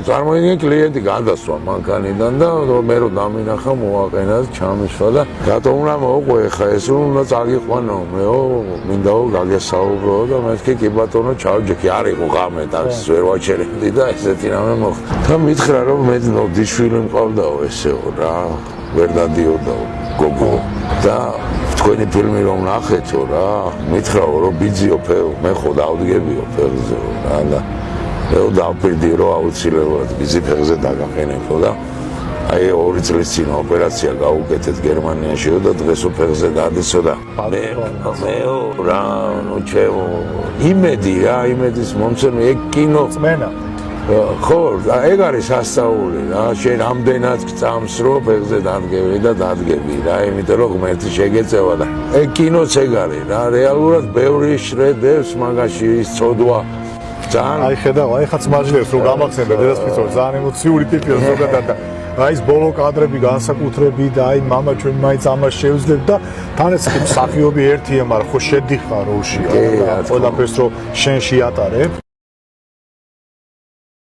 წარმოიდგინე კლიენტი გადასვა მანქანიდან და მე რო დამინახა მოაყენა ჩამიშვა და რატომ უნდა მოყვე ხა ეს უნდა წაგიყვანო მეო მინდაო გაგესაუბრო და მეთქი კი ბატონო ჩავჯექი არ იყო ღამე ტაქსის ვერ ვაჩერებდი და ესეთი რამე მოხდა და მითხრა რომ მე დისშვილი მყავდაო ესეო რა ვერ დადიოდაო გოგო და თქვენი ფილმი რომ ნახეთო რა მითხრაო რომ ბიძიო ფეხ მე ხო დავდგებიო ფეხზე რა და მე დავფრიდი რომ აუცილებლად ბიძი ფეხზე დაგაყენებო და აი 2 წლის წინ ოპერაცია გავუკეთეთ გერმანიაშიო და დღესო ფეხზე დადესო და მეო რა ნუ ჩემო იმედი რა იმედის მომცემი ეგ კინო წმენა ხო ეგ არის სასწაული რა შენ ამდენად გწამს რომ ფეხზე დადგები და დადგები რა იმიტომ რომ ღმერთი შეგეწევა და ეგ კინოც ეგ არის რა რეალურად ბევრი შრედებს მაგაში ის წოდვა აი ხედავ აი ხაც მაჟლებს რომ გამახსენდა დედასფიცო ძალიან ემოციური ტიპია ზოგადად და აი ეს ბოლო კადრები განსაკუთრებით და აი მამა ჩვენ მაინც ამას შევძლებ და თანაც კი მსახიობი ერთია მაგრამ ხო შედიხარ როლში რა ყველაფერს რომ შენ შეატარებ